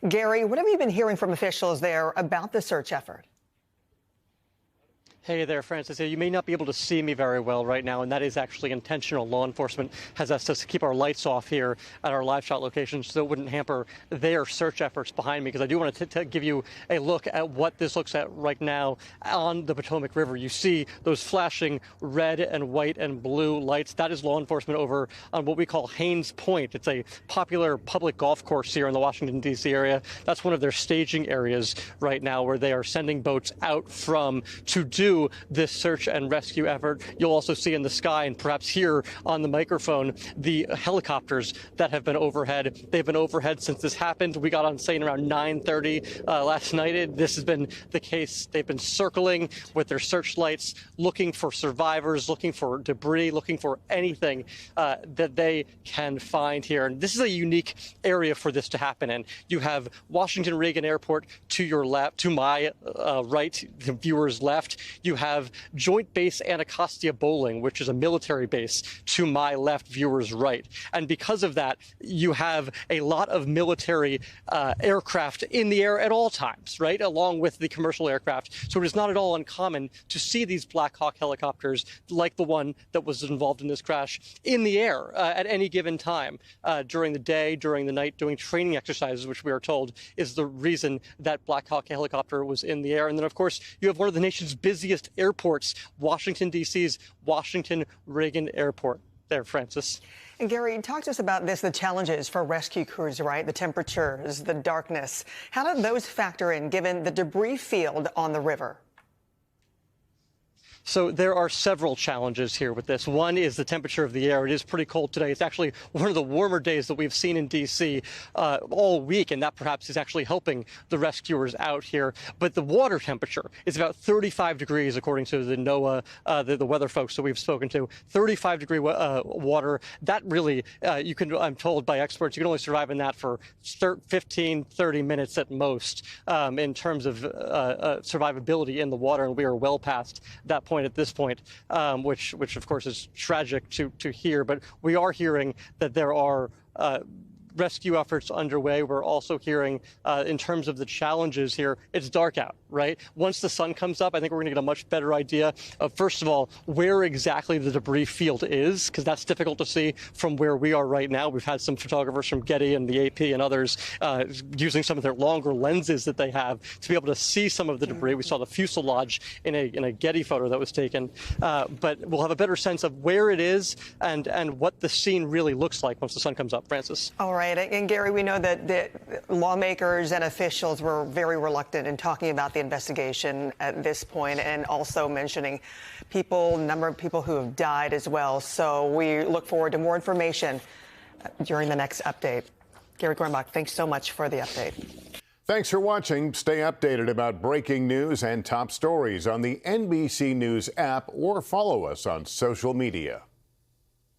Gary, what have you been hearing from officials there about the search effort? Hey there, Francis. You may not be able to see me very well right now, and that is actually intentional. Law enforcement has asked us to keep our lights off here at our live shot location so it wouldn't hamper their search efforts behind me, because I do want to give you a look at what this looks at right now on the Potomac River. You see those flashing red and white and blue lights. That is law enforcement over on what we call Haynes Point. It's a popular public golf course here in the Washington, D.C. area. That's one of their staging areas right now where they are sending boats out from to do this search and rescue effort. You'll also see in the sky and perhaps hear on the microphone the helicopters that have been overhead. They've been overhead since this happened. We got on scene around 9:30 last night. This has been the case. They've been circling with their searchlights, looking for survivors, looking for debris, looking for anything that they can find here. And this is a unique area for this to happen in. You have Washington Regan Airport to your left, to my right, the viewer's left. You have Joint Base Anacostia Bowling, which is a military base, to my left, viewer's right. And because of that, you have a lot of military aircraft in the air at all times, right, along with the commercial aircraft. So it is not at all uncommon to see these Black Hawk helicopters, like the one that was involved in this crash, in the air at any given time, during the day, during the night, doing training exercises, which we are told is the reason that Black Hawk helicopter was in the air. And then, of course, you have one of the nation's busiest airports, Washington, D.C.'s Washington Regan Airport. There, Francis. And Gary, talk to us about this, the challenges for rescue crews, right? The temperatures, the darkness. How do those factor in, given the debris field on the river? So there are several challenges here with this. One is the temperature of the air. It is pretty cold today. It's actually one of the warmer days that we've seen in D.C. All week, and that perhaps is actually helping the rescuers out here. But the water temperature is about 35 degrees, according to the NOAA, the weather folks that we've spoken to. 35-degree water. That really, I'm told by experts, you can only survive in that for 15, 30 minutes at most in terms of survivability in the water, and we are well past that point at this point, which of course is tragic to hear. But we are hearing that there are rescue efforts underway. We're also hearing in terms of the challenges here, it's dark out, right? Once the sun comes up, I think we're going to get a much better idea of, first of all, where exactly the debris field is, because that's difficult to see from where we are right now. We've had some photographers from Getty and the AP and others using some of their longer lenses that they have to be able to see some of the debris. We saw the fuselage in a Getty photo that was taken, but we'll have a better sense of where it is and what the scene really looks like once the sun comes up. Francis. All right. And Gary, we know that the lawmakers and officials were very reluctant in talking about the investigation at this point, and also mentioning number of people who have died as well. So we look forward to more information during the next update. Gary Grumbach, thanks so much for the update. Thanks for watching. Stay updated about breaking news and top stories on the NBC News app, or follow us on social media.